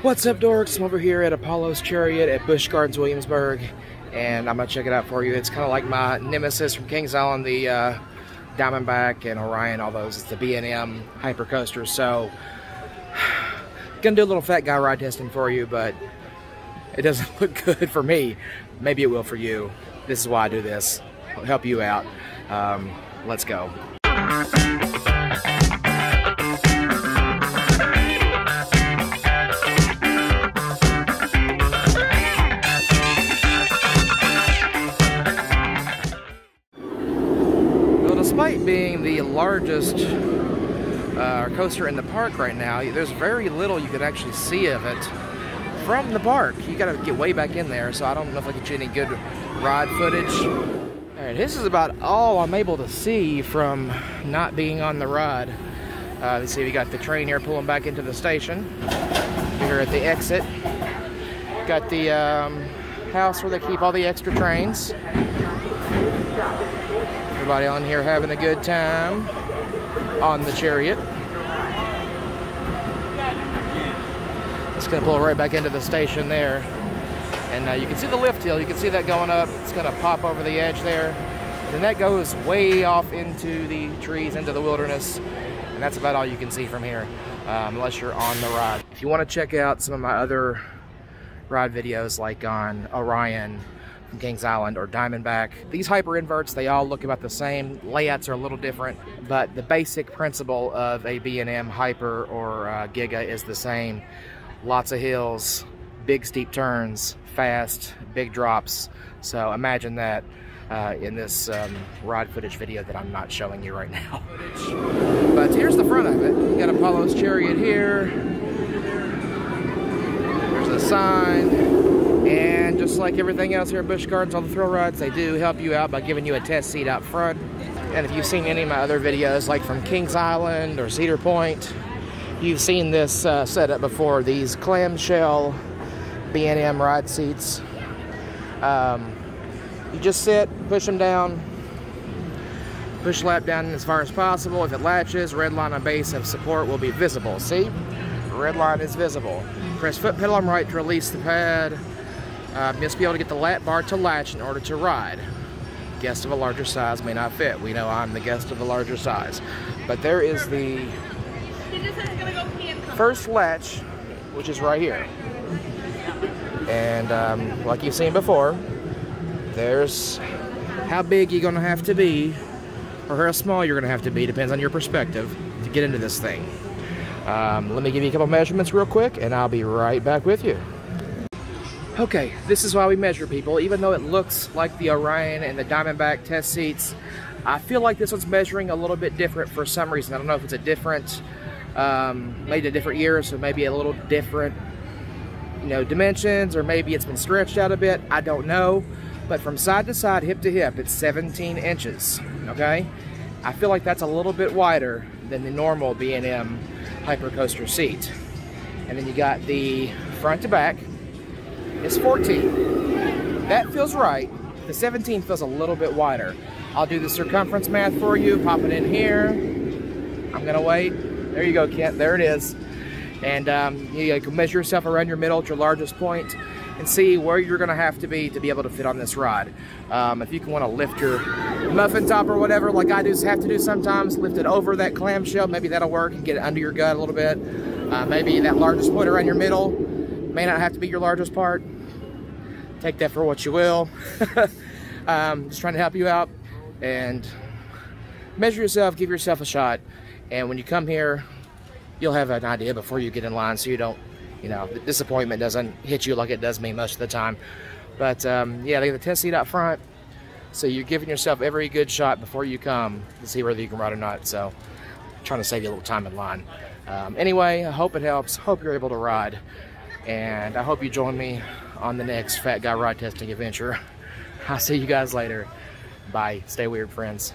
What's up, dorks? I'm over here at Apollo's Chariot at Busch Gardens Williamsburg, and I'm gonna check it out for you. It's kind of like my nemesis from Kings Island, the Diamondback and Orion, all those. It's the B&M hypercoaster. So, gonna do a little fat guy ride testing for you, but it doesn't look good for me. Maybe it will for you. This is why I do this. I'll help you out. Let's go. Despite being the largest coaster in the park right now, there's very little you can actually see of it from the park. You gotta get way back in there, so I don't know if I can get you any good ride footage. Alright, this is about all I'm able to see from not being on the ride. Let's see, we got the train here pulling back into the station. Here at the exit. Got the house where they keep all the extra trains. Everybody on here having a good time on the Chariot. It's going to pull right back into the station there. And you can see the lift hill. You can see that going up. It's going to pop over the edge there. And that goes way off into the trees, into the wilderness. And that's about all you can see from here, unless you're on the ride. If you want to check out some of my other ride videos, like on Orion, from Kings Island, or Diamondback. These hyper inverts, they all look about the same. Layouts are a little different, but the basic principle of a B&M hyper or Giga is the same. Lots of hills, big steep turns, fast, big drops. So imagine that in this ride footage video that I'm not showing you right now. But here's the front of it. You got Apollo's Chariot here. There's a sign. And just like everything else here at Busch Gardens, all the thrill rides, they do help you out by giving you a test seat out front. And if you've seen any of my other videos, like from Kings Island or Cedar Point, you've seen this setup before. These clamshell B&M ride seats. You just sit, push them down, push lap down as far as possible. If it latches, red line on base of support will be visible. See? Red line is visible. Press foot pedal on right to release the pad. Just be able to get the lap bar to latch in order to ride. Guest of a larger size may not fit. We know I'm the guest of a larger size. But there is the first latch, which is right here. And like you've seen before, there's how big you're going to have to be, or how small you're going to have to be, depends on your perspective, to get into this thing. Let me give you a couple measurements real quick, and I'll be right back with you. Okay, this is why we measure, people. Even though it looks like the Orion and the Diamondback test seats, I feel like this one's measuring a little bit different for some reason. I don't know if it's a different, made a different year, so maybe a little different, dimensions, or maybe it's been stretched out a bit. I don't know. But from side to side, hip to hip, it's 17 inches, okay? I feel like that's a little bit wider than the normal B&M hypercoaster seat. And then you got the front to back. It's 14. That feels right. The 17 feels a little bit wider. I'll do the circumference math for you. Pop it in here. I'm gonna wait. There you go, Kent. There it is. And you can measure yourself around your middle at your largest point and see where you're gonna have to be able to fit on this ride. If you can want to lift your muffin top or whatever, like I have to do sometimes, lift it over that clamshell. Maybe that'll work and get it under your gut a little bit. Maybe that largest point around your middle may not have to be your largest part. Take that for what you will. Just trying to help you out and measure yourself, give yourself a shot. And when you come here, you'll have an idea before you get in line, so you don't, the disappointment doesn't hit you like it does me most of the time. But yeah, they got the test seat out front, so you're giving yourself every good shot before you come to see whether you can ride or not. So I'm trying to save you a little time in line. Anyway, I hope it helps. Hope you're able to ride. And I hope you join me on the next Fat Guy Ride Testing adventure. I'll see you guys later. Bye. Stay weird, friends.